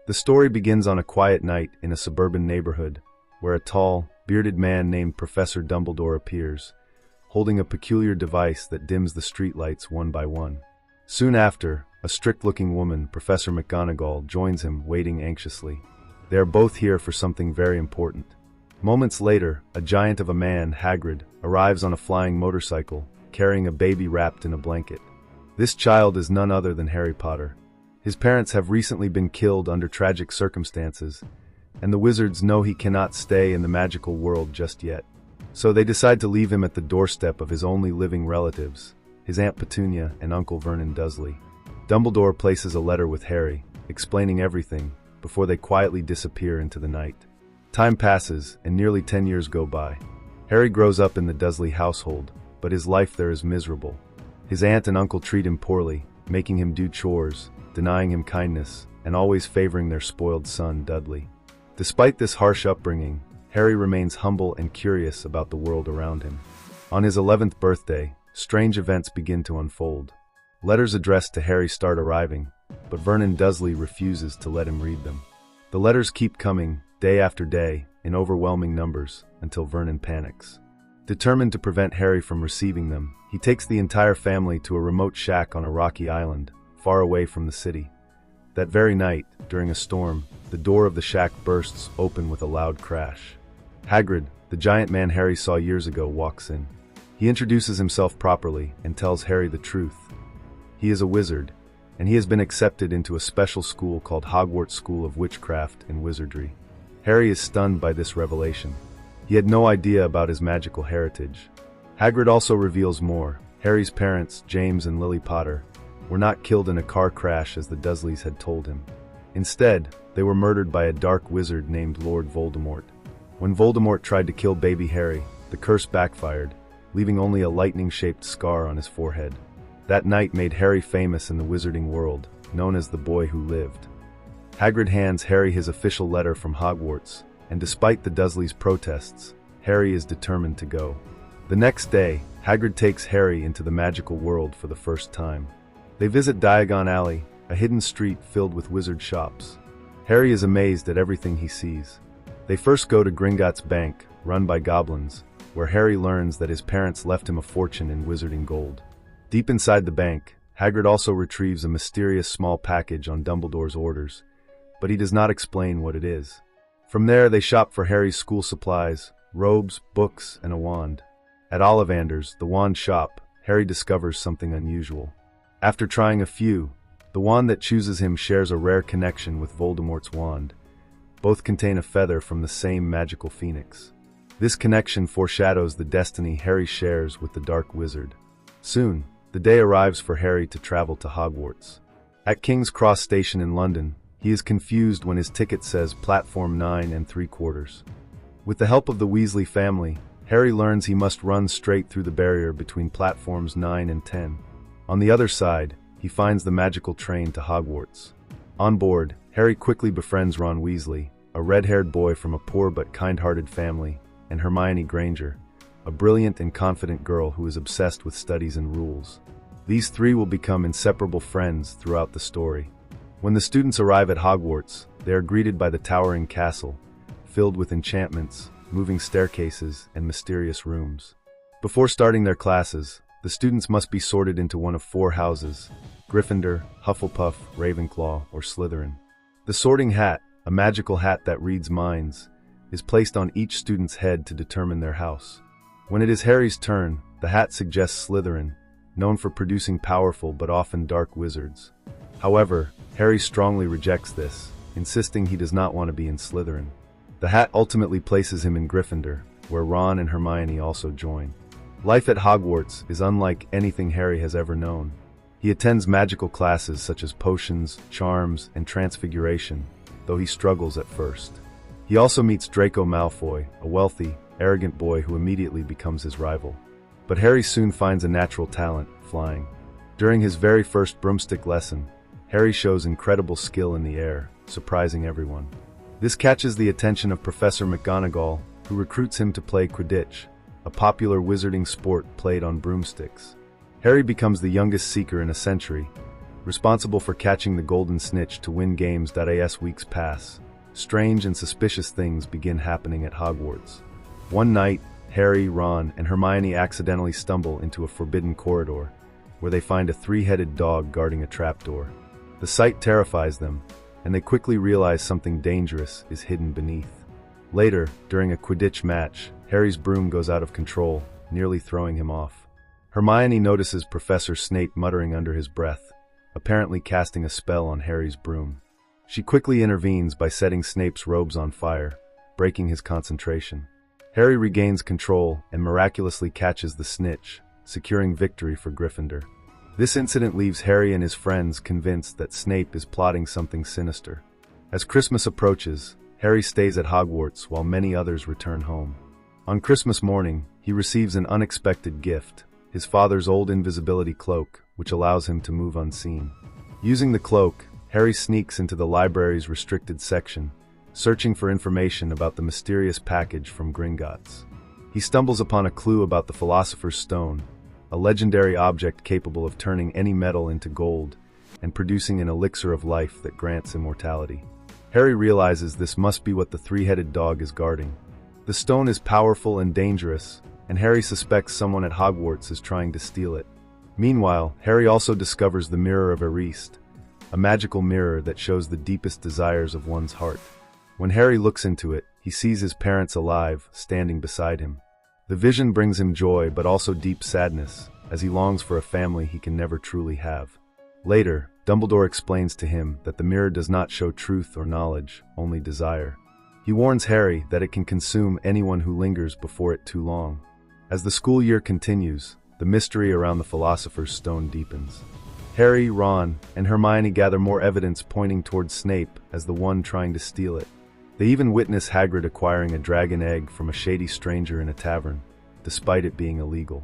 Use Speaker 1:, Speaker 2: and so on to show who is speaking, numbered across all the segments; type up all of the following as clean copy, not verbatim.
Speaker 1: The story begins on a quiet night in a suburban neighborhood, where a tall, bearded man named Professor Dumbledore appears, holding a peculiar device that dims the streetlights one by one. Soon after, a strict-looking woman, Professor McGonagall, joins him, waiting anxiously. They are both here for something very important. Moments later, a giant of a man, Hagrid, arrives on a flying motorcycle, carrying a baby wrapped in a blanket. This child is none other than Harry Potter. His parents have recently been killed under tragic circumstances, and the wizards know he cannot stay in the magical world just yet. So they decide to leave him at the doorstep of his only living relatives, his Aunt Petunia and Uncle Vernon Dursley. Dumbledore places a letter with Harry, explaining everything, before they quietly disappear into the night. Time passes, and nearly 10 years go by. Harry grows up in the Dursley household, but his life there is miserable. His aunt and uncle treat him poorly, making him do chores, denying him kindness, and always favoring their spoiled son, Dudley. Despite this harsh upbringing, Harry remains humble and curious about the world around him. On his 11th birthday, strange events begin to unfold. Letters addressed to Harry start arriving, but Vernon Dursley refuses to let him read them. The letters keep coming, day after day, in overwhelming numbers, until Vernon panics. Determined to prevent Harry from receiving them, he takes the entire family to a remote shack on a rocky island, far away from the city. That very night, during a storm, the door of the shack bursts open with a loud crash. Hagrid, the giant man Harry saw years ago, walks in. He introduces himself properly and tells Harry the truth. He is a wizard, and he has been accepted into a special school called Hogwarts School of Witchcraft and Wizardry. Harry is stunned by this revelation. He had no idea about his magical heritage. Hagrid also reveals more. Harry's parents, James and Lily Potter, were not killed in a car crash as the Dursleys had told him. Instead, they were murdered by a dark wizard named Lord Voldemort. When Voldemort tried to kill baby Harry, the curse backfired, leaving only a lightning-shaped scar on his forehead. That night made Harry famous in the wizarding world, known as the Boy Who Lived. Hagrid hands Harry his official letter from Hogwarts, and despite the Dursleys' protests, Harry is determined to go. The next day, Hagrid takes Harry into the magical world for the first time. They visit Diagon Alley, a hidden street filled with wizard shops. Harry is amazed at everything he sees. They first go to Gringotts Bank, run by goblins, where Harry learns that his parents left him a fortune in wizarding gold. Deep inside the bank, Hagrid also retrieves a mysterious small package on Dumbledore's orders, but he does not explain what it is. From there, they shop for Harry's school supplies, robes, books, and a wand. At Ollivander's, the wand shop, Harry discovers something unusual. After trying a few, the wand that chooses him shares a rare connection with Voldemort's wand. Both contain a feather from the same magical phoenix. This connection foreshadows the destiny Harry shares with the Dark Wizard. Soon, the day arrives for Harry to travel to Hogwarts. At King's Cross Station in London, he is confused when his ticket says Platform 9 3/4. With the help of the Weasley family, Harry learns he must run straight through the barrier between platforms 9 and 10. On the other side, he finds the magical train to Hogwarts. On board, Harry quickly befriends Ron Weasley, a red-haired boy from a poor but kind-hearted family, and Hermione Granger, a brilliant and confident girl who is obsessed with studies and rules. These three will become inseparable friends throughout the story. When the students arrive at Hogwarts, they are greeted by the towering castle, filled with enchantments, moving staircases, and mysterious rooms. Before starting their classes, the students must be sorted into one of 4 houses: Gryffindor, Hufflepuff, Ravenclaw, or Slytherin. The sorting hat, a magical hat that reads minds, is placed on each student's head to determine their house. When it is Harry's turn, the hat suggests Slytherin, known for producing powerful but often dark wizards. However, Harry strongly rejects this, insisting he does not want to be in Slytherin. The hat ultimately places him in Gryffindor, where Ron and Hermione also join. Life at Hogwarts is unlike anything Harry has ever known. He attends magical classes such as potions, charms, and transfiguration, though he struggles at first. He also meets Draco Malfoy, a wealthy, arrogant boy who immediately becomes his rival. But Harry soon finds a natural talent, flying. During his very first broomstick lesson, Harry shows incredible skill in the air, surprising everyone. This catches the attention of Professor McGonagall, who recruits him to play Quidditch, a popular wizarding sport played on broomsticks. Harry becomes the youngest Seeker in a century, responsible for catching the golden snitch to win games. As weeks pass, strange and suspicious things begin happening at Hogwarts. One night, Harry, Ron, and Hermione accidentally stumble into a forbidden corridor, where they find a three-headed dog guarding a trapdoor. The sight terrifies them, and they quickly realize something dangerous is hidden beneath. Later, during a Quidditch match, Harry's broom goes out of control, nearly throwing him off. Hermione notices Professor Snape muttering under his breath, apparently casting a spell on Harry's broom. She quickly intervenes by setting Snape's robes on fire, breaking his concentration. Harry regains control and miraculously catches the snitch, securing victory for Gryffindor. This incident leaves Harry and his friends convinced that Snape is plotting something sinister. As Christmas approaches, Harry stays at Hogwarts while many others return home. On Christmas morning, he receives an unexpected gift, his father's old invisibility cloak, which allows him to move unseen. Using the cloak, Harry sneaks into the library's restricted section, searching for information about the mysterious package from Gringotts. He stumbles upon a clue about the Philosopher's Stone, a legendary object capable of turning any metal into gold and producing an elixir of life that grants immortality. Harry realizes this must be what the three-headed dog is guarding. The stone is powerful and dangerous, and Harry suspects someone at Hogwarts is trying to steal it. Meanwhile, Harry also discovers the Mirror of Erist, a magical mirror that shows the deepest desires of one's heart. When Harry looks into it, he sees his parents alive, standing beside him. The vision brings him joy but also deep sadness, as he longs for a family he can never truly have. Later, Dumbledore explains to him that the mirror does not show truth or knowledge, only desire. He warns Harry that it can consume anyone who lingers before it too long. As the school year continues, the mystery around the Philosopher's Stone deepens. Harry, Ron, and Hermione gather more evidence pointing towards Snape as the one trying to steal it. They even witness Hagrid acquiring a dragon egg from a shady stranger in a tavern, despite it being illegal.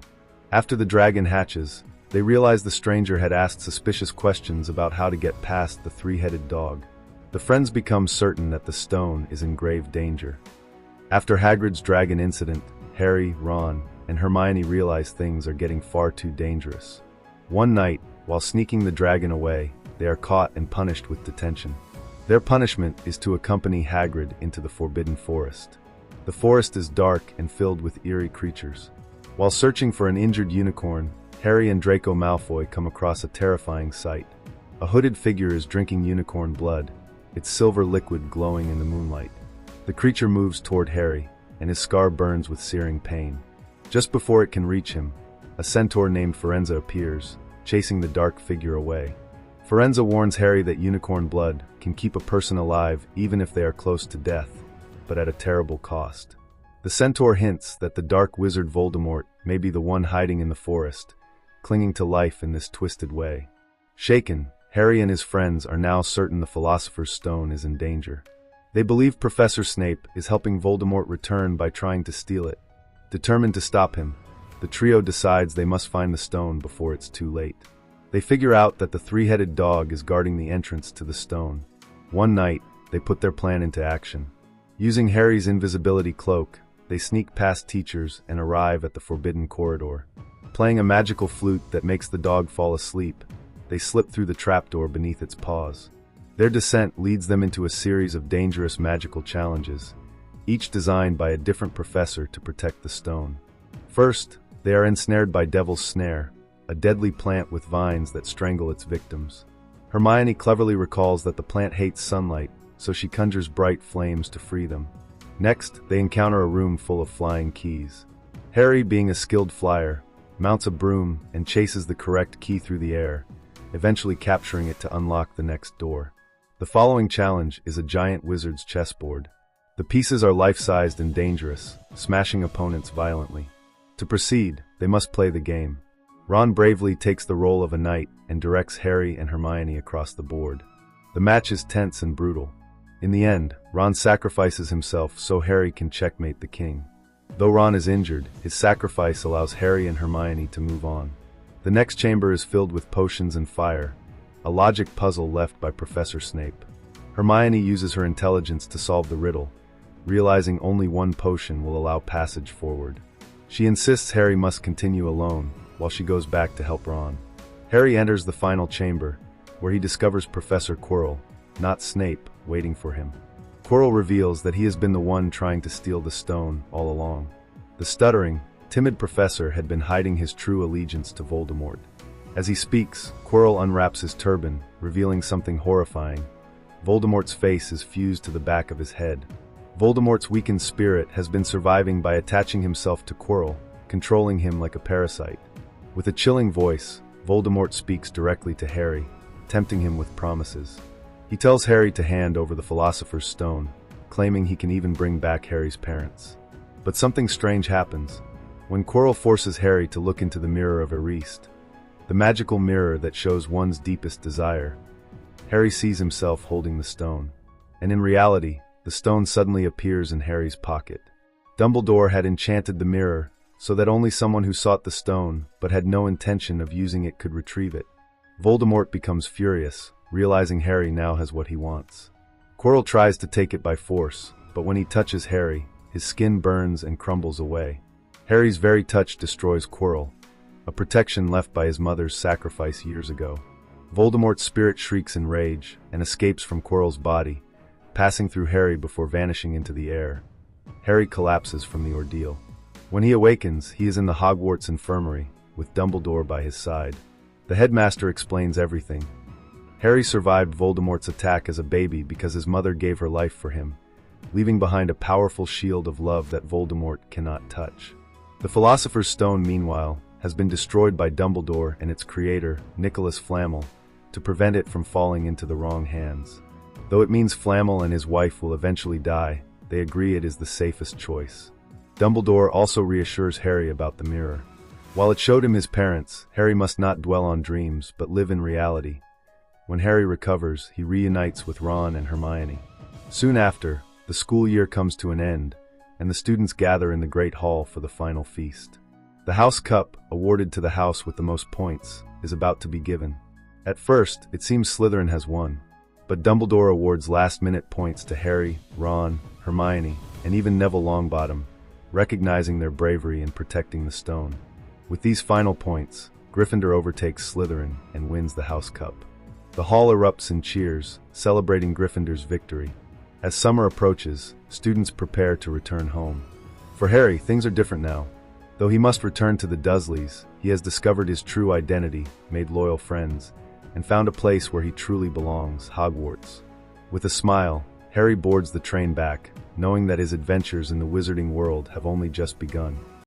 Speaker 1: After the dragon hatches, they realize the stranger had asked suspicious questions about how to get past the three-headed dog. The friends become certain that the stone is in grave danger. After Hagrid's dragon incident, Harry, Ron, and Hermione realize things are getting far too dangerous. One night, while sneaking the dragon away, they are caught and punished with detention. Their punishment is to accompany Hagrid into the Forbidden Forest. The forest is dark and filled with eerie creatures. While searching for an injured unicorn, Harry and Draco Malfoy come across a terrifying sight. A hooded figure is drinking unicorn blood, its silver liquid glowing in the moonlight. The creature moves toward Harry, and his scar burns with searing pain. Just before it can reach him, a centaur named Firenze appears, chasing the dark figure away. Firenze warns Harry that unicorn blood can keep a person alive even if they are close to death, but at a terrible cost. The centaur hints that the dark wizard Voldemort may be the one hiding in the forest, clinging to life in this twisted way. Shaken, Harry and his friends are now certain the Philosopher's Stone is in danger. They believe Professor Snape is helping Voldemort return by trying to steal it. Determined to stop him, the trio decides they must find the stone before it's too late. They figure out that the three-headed dog is guarding the entrance to the stone. One night, they put their plan into action. Using Harry's invisibility cloak, they sneak past teachers and arrive at the forbidden corridor. Playing a magical flute that makes the dog fall asleep, they slip through the trapdoor beneath its paws. Their descent leads them into a series of dangerous magical challenges, each designed by a different professor to protect the stone. First, they are ensnared by Devil's Snare, a deadly plant with vines that strangle its victims. Hermione cleverly recalls that the plant hates sunlight, so she conjures bright flames to free them. Next, they encounter a room full of flying keys. Harry, being a skilled flyer, mounts a broom and chases the correct key through the air, eventually capturing it to unlock the next door. The following challenge is a giant wizard's chessboard. The pieces are life-sized and dangerous, smashing opponents violently. To proceed, they must play the game. Ron bravely takes the role of a knight and directs Harry and Hermione across the board. The match is tense and brutal. In the end, Ron sacrifices himself so Harry can checkmate the king. Though Ron is injured, his sacrifice allows Harry and Hermione to move on. The next chamber is filled with potions and fire, a logic puzzle left by Professor Snape. Hermione uses her intelligence to solve the riddle, realizing only one potion will allow passage forward. She insists Harry must continue alone, while she goes back to help Ron. Harry enters the final chamber, where he discovers Professor Quirrell, not Snape, waiting for him. Quirrell reveals that he has been the one trying to steal the stone all along. The stuttering, timid professor had been hiding his true allegiance to Voldemort. As he speaks, Quirrell unwraps his turban, revealing something horrifying. Voldemort's face is fused to the back of his head. Voldemort's weakened spirit has been surviving by attaching himself to Quirrell, controlling him like a parasite. With a chilling voice, Voldemort speaks directly to Harry, tempting him with promises. He tells Harry to hand over the Philosopher's Stone, claiming he can even bring back Harry's parents. But something strange happens. When Quirrell forces Harry to look into the Mirror of Erist, the magical mirror that shows one's deepest desire, Harry sees himself holding the stone. And in reality, the stone suddenly appears in Harry's pocket. Dumbledore had enchanted the mirror so that only someone who sought the stone but had no intention of using it could retrieve it. Voldemort becomes furious, realizing Harry now has what he wants. Quirrell tries to take it by force, but when he touches Harry, his skin burns and crumbles away. Harry's very touch destroys Quirrell, a protection left by his mother's sacrifice years ago. Voldemort's spirit shrieks in rage and escapes from Quirrell's body, passing through Harry before vanishing into the air. Harry collapses from the ordeal. When he awakens, he is in the Hogwarts infirmary, with Dumbledore by his side. The headmaster explains everything. Harry survived Voldemort's attack as a baby because his mother gave her life for him, leaving behind a powerful shield of love that Voldemort cannot touch. The Philosopher's Stone, meanwhile, has been destroyed by Dumbledore and its creator, Nicholas Flamel, to prevent it from falling into the wrong hands. Though it means Flamel and his wife will eventually die, they agree it is the safest choice. Dumbledore also reassures Harry about the mirror. While it showed him his parents, Harry must not dwell on dreams but live in reality. When Harry recovers, he reunites with Ron and Hermione. Soon after, the school year comes to an end, and the students gather in the Great Hall for the final feast. The House Cup, awarded to the house with the most points, is about to be given. At first, it seems Slytherin has won, but Dumbledore awards last-minute points to Harry, Ron, Hermione, and even Neville Longbottom, recognizing their bravery in protecting the stone. With these final points, Gryffindor overtakes Slytherin and wins the House Cup. The hall erupts in cheers, celebrating Gryffindor's victory. As summer approaches, students prepare to return home. For Harry, things are different now. Though he must return to the Dursleys, he has discovered his true identity, made loyal friends, and found a place where he truly belongs, Hogwarts. With a smile, Harry boards the train back, knowing that his adventures in the wizarding world have only just begun.